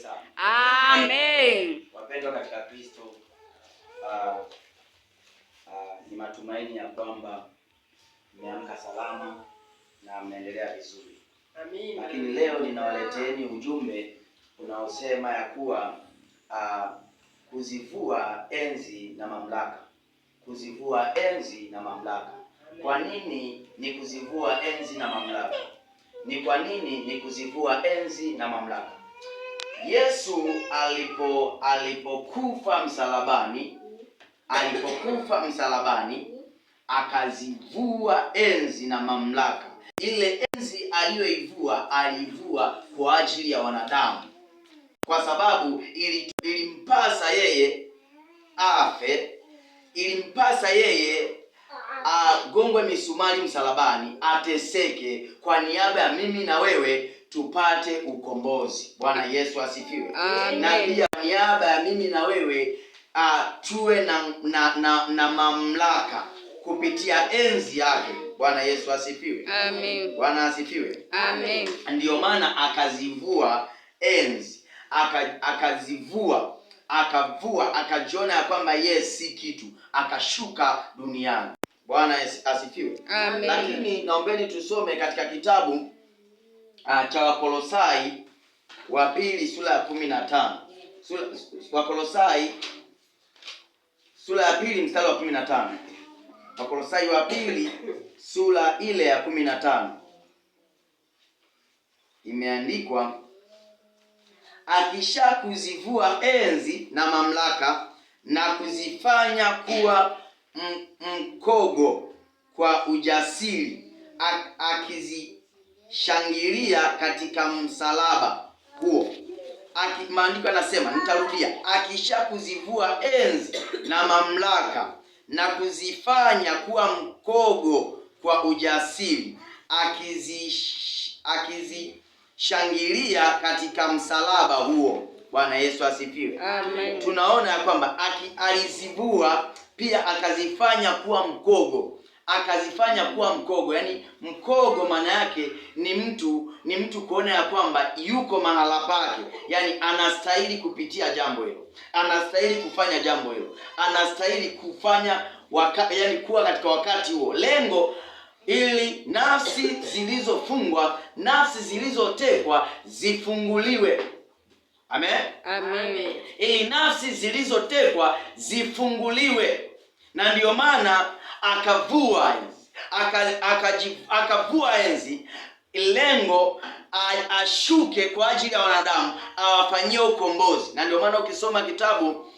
sana. Amen. Wapendwa katika Kristo, ni matumaini ya kwamba mmeamka salama na mnaendelea vizuri. Amen. Lakini leo ninawaleteeni ujumbe unaosema ya kuwa kuzivua enzi na mamlaka. Kuzivua enzi na mamlaka. Kwa nini ni kuzivua enzi na mamlaka? Ni kwa nini ni kuzivua enzi na mamlaka? Yesu alipokufa msalabani akazivua enzi na mamlaka. Ile enzi aliyoivua alivua kwa ajili ya wanadamu, kwa sababu ilimpasa yeye afe, ilimpasa yeye agongwe misumari msalabani, ateseke kwa niaba ya mimi na wewe tupate ukombozi. Bwana Yesu asifiwe. Amen. Na pia niaba ya mimi na wewe tuwe na mamlaka kupitia enzi yake. Bwana Yesu asifiwe. Amen. Bwana asifiwe. Amen. Ndiyo maana akazivua enzi, akavua, akajiona ya kwamba yeye si kitu, akashuka duniani. Bwana asifiwe. Amen. Lakini naombeni tusome katika kitabu cha Wakolosai wa pili sura ya 15. Wakolosai sura ya pili mstari wa 15. Wakolosai wa pili sura ile ya 15. Imeandikwa, akisha kuzivua enzi na mamlaka na kuzifanya kuwa mkogo kwa ujasiri, akizishangilia katika msalaba huo. Maandiko yanasema, nitarudia, akisha kuzivua enzi na mamlaka na kuzifanya kuwa mkogo kwa ujasiri, akizishangilia katika msalaba huo. Bwana Yesu asifiwe. Amen. Tunaona ya kwamba alizivua pia akazifanya kuwa mkogo. Akazifanya kuwa mkogo. Yaani mkogo maana yake ni mtu kuona ya kwamba yuko mahala pake. Yaani anastahili kupitia jambo hilo. Anastahili kufanya jambo hilo. Anastahili kufanya yaani kuwa katika wakati huo. Lengo ili nafsi zilizofungwa, nafsi zilizotekwa zifunguliwe. Amen. Amen. Ili nafsi zilizotekwa zifunguliwe. Na ndiyo maana akavua enzi, lengo ashuke kwa ajili ya wanadamu, awafanyie ukombozi. Na ndio maana ukisoma kitabu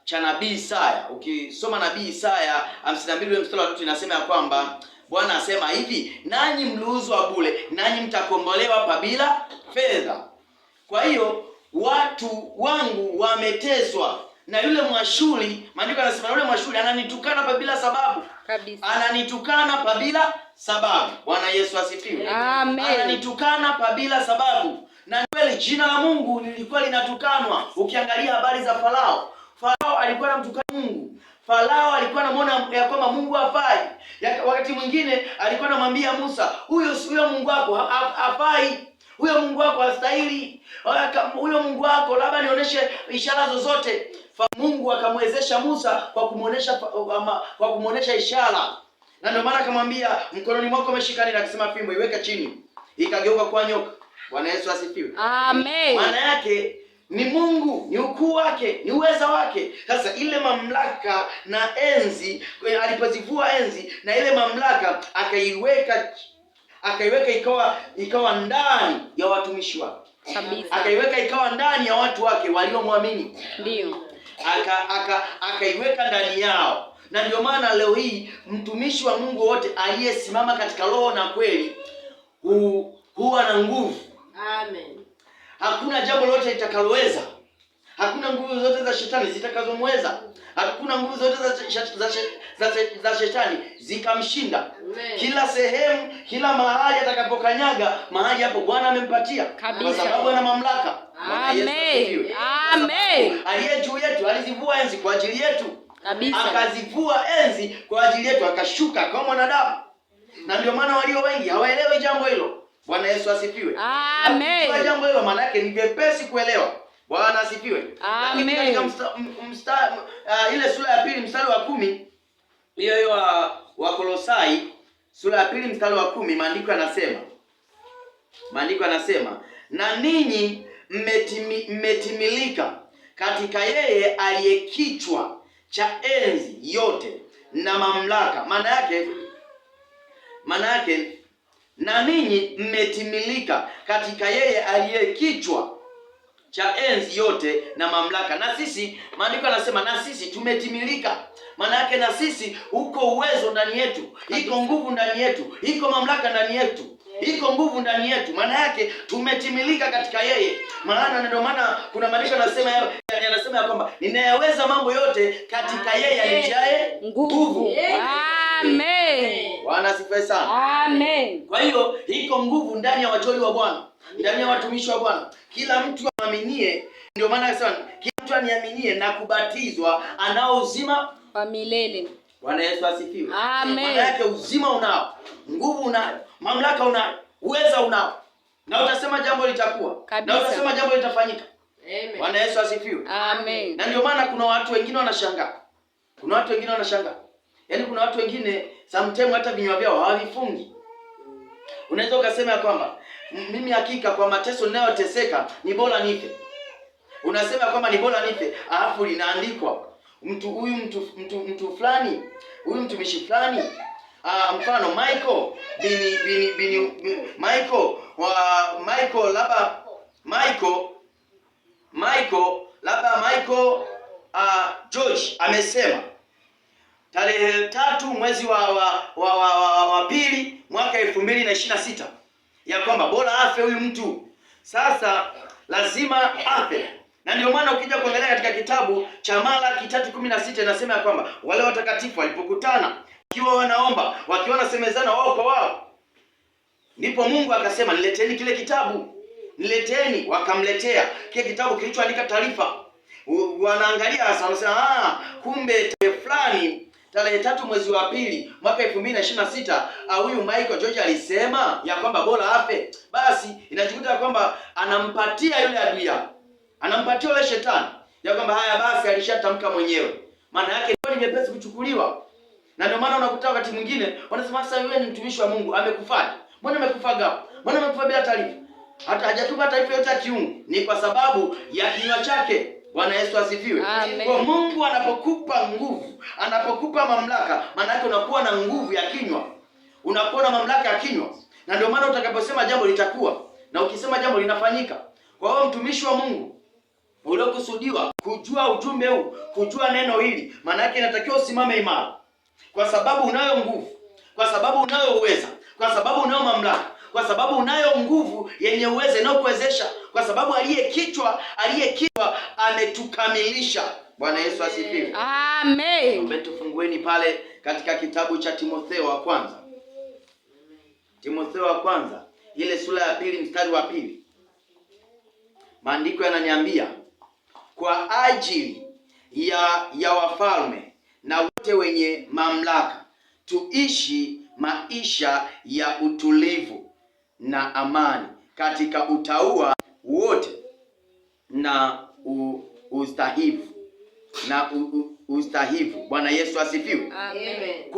cha nabii Isaya, ukisoma nabii Isaya 52 mstari wa 3, inasema ya kwamba Bwana asema hivi, nanyi mliuzwa bure, nanyi mtakombolewa pabila fedha. Kwa hiyo watu wangu wameteswa na yule Mwashuri. Maandiko yanasema yule Mwashuri ananitukana pabila sababu. Kabisa. Ananitukana pabila sababu. Bwana Yesu asifiwe. Amen. Ananitukana pabila sababu. Na kweli jina la Mungu lilikuwa linatukanwa. Ukiangalia habari za Farao, Farao alikuwa anamtukana Mungu. Farao alikuwa anamuona ya kwamba Mungu hafai. Wakati mwingine alikuwa anamwambia Musa, huyo Mungu wako hafai. Huyo Mungu wako hastahili. Huyo Mungu wako labda nionyeshe ishara zozote. Mungu akamwezesha Musa kwa kumuonesha ishara. Na ndio maana akamwambia, mkononi mwako umeshika nini? Akasema fimbo, iweka chini. Ikageuka kuwa nyoka. Bwana Yesu asifiwe. Amen. Maana yake ni Mungu, ni ukuu wake, ni uweza wake. Sasa ile mamlaka na enzi, alipozivua enzi na ile mamlaka akaiweka ikawa ndani ya watumishi wake. Kabisa. Akaiweka ikawa ndani ya watu wake waliomwamini. Ndio. Akaiweka ndani yao. Na ndio maana leo hii mtumishi wa Mungu wote aliyesimama katika roho na kweli huwa na nguvu. Amen. Hakuna jambo lolote litakaloweza. Hakuna nguvu zote za shetani zitakazomweza. Hakuna nguvu zote za shetani zikamshinda. Kila sehemu, kila mahali atakapokanyaga, mahali hapo Bwana amempatia. Kwa sababu ana mamlaka. Amen. Amen. Aliye juu yetu alizivua enzi kwa ajili yetu. Kabisa. Akazivua enzi kwa ajili yetu, akashuka kama mwanadamu. Na ndio maana walio wengi hawaelewi jambo hilo. Bwana Yesu asifiwe. Amen. Kwa jambo hilo maana yake ni vyepesi kuelewa. Bwana asifiwe. Amen. Katika ile sura ya 2 mstari wa 10, hiyo wa Kolosai sura ya 2 mstari wa 10, maandiko yanasema na ninyi mmetimilika katika yeye aliye kichwa cha enzi yote na mamlaka. Maana yake na ninyi mmetimilika katika yeye aliye kichwa cha enzi yote na mamlaka. Na sisi, maandiko yanasema na sisi tumetimilika. Maana yake na sisi uko uwezo ndani yetu, iko nguvu ndani yetu, iko mamlaka ndani yetu, iko nguvu ndani yetu. Maana yake tumetimilika katika yeye. Ndio maana kuna maandiko yanasema ya kwamba ninayaweza mambo yote katika yeye anitiaye nguvu. Amen. Bwana asifiwe sana. Amen. Kwa hiyo iko nguvu ndani ya wajoli wa Bwana, ndani ya watumishi wa Bwana. Kila mtu aaminie, ndio maana anasema kila mtu aniaminie na kubatizwa anao uzima wa milele. Bwana Yesu asifiwe. Amen. Maana yake uzima unao, nguvu unao, mamlaka unao, uweza unao. Na utasema jambo litakuwa. Na utasema jambo litafanyika. Amen. Bwana Yesu asifiwe. Amen. Na ndio maana kuna watu wengine wanashangaa. Yaani kuna watu wengine sometimes hata vinywa vyao hawavifungi. Unaweza ukasema ya kwamba mimi hakika kwa mateso ninayoteseka ni bora nife. Unasema kwamba ni bora nife, alafu linaandikwa mtu fulani, huyu mtumishi fulani, mfano Michael George amesema tarehe 3 mwezi wa pili mwaka 2026 ya kwamba bora afe huyu mtu. Sasa lazima afe. Na ndio maana ukija kuangalia katika kitabu cha Malaki 3:16 inasema ya kwamba wale watakatifu walipokutana wakiwa wanaomba, wakiwa wanasemezana wao kwa wao, ndipo Mungu akasema nileteni kile kitabu. Nileteni, wakamletea kile kitabu kilichoandika taarifa. Wanaangalia sasa, wanasema kumbe tarehe fulani, tarehe 3 mwezi wa pili mwaka 2026 huyu Michael George alisema ya kwamba bora afe. Basi inajikuta kwamba anampatia yule adui yake, anampatia yule shetani ya kwamba haya basi alishatamka mwenyewe. Maana yake ni nyepesi kuchukuliwa. Na ndio maana unakuta wakati mwingine wanasema sasa yule ni mtumishi wa Mungu, amekufaje? Mbona amekufa ghafla? Mbona amekufa bila taarifa? Hata hajatupa taarifa yote ya kiungu. Ni kwa sababu ya kinywa chake. Bwana Yesu asifiwe. Kwa Mungu anapokupa nguvu, anapokupa mamlaka, maana yake unakuwa na nguvu ya kinywa. Unakuwa na mamlaka ya kinywa. Na ndio maana utakaposema jambo litakuwa, na ukisema jambo linafanyika. Kwa hiyo mtumishi wa Mungu uliokusudiwa kujua ujumbe huu, kujua neno hili, maana yake inatakiwa usimame imara. Kwa sababu unayo nguvu, kwa sababu unayo uweza, kwa sababu unayo mamlaka, kwa sababu unayo nguvu yenye uwezo inayokuwezesha, kwa sababu aliyekichwa ametukamilisha. Bwana Yesu asifiwe. Amen. Tufungueni pale katika kitabu cha Timotheo wa kwanza. Timotheo wa kwanza, ile sura ya 2 mstari wa 2. Maandiko yananiambia kwa ajili ya wafalme na wote wenye mamlaka tuishi maisha ya utulivu na amani katika utauwa wote na ustahivu. Bwana Yesu asifiwe. Amen.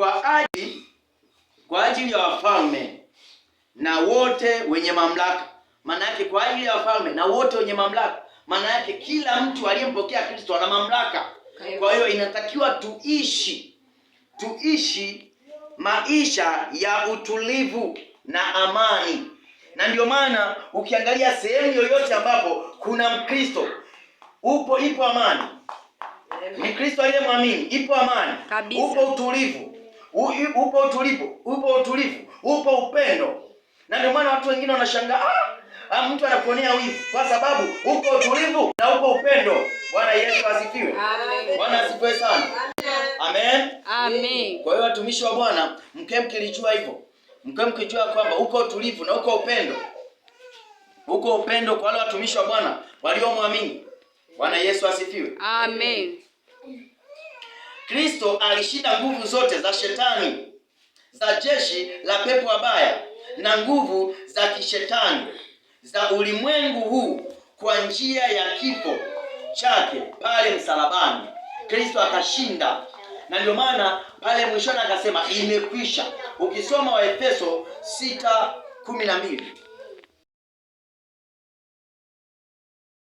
Kwa ajili ya wafalme na wote wenye mamlaka. Maana yake kwa ajili ya wafalme na wote wenye mamlaka. Maana yake kila mtu aliyempokea Kristo ana mamlaka. Kwa hiyo inatakiwa tuishi maisha ya utulivu na amani. Na ndio maana ukiangalia sehemu yoyote ambapo kuna Mkristo, ipo amani. Ni Kristo aliyemwamini, ipo amani. Upo utulivu. Upo upendo. Na ndio maana watu wengine wanashangaa, mtu anakuonea wivu kwa sababu uko utulivu na uko upendo. Bwana Yesu asifiwe. Bwana asifiwe sana. Amen. Amen. Kwa hiyo watumishi wa Bwana, mkilijua hivyo, mkijua kwamba uko utulivu na uko upendo. Uko upendo kwa wale watumishi wa Bwana waliomwamini. Bwana Yesu asifiwe. Amen. Kristo alishinda nguvu zote za shetani, za jeshi la pepo wabaya. na nguvu za kishetani za ulimwengu huu kwa njia ya kifo chake pale msalabani. Kristo akashinda, na ndio maana pale mwishoni akasema imekwisha. Ukisoma Waefeso 6:12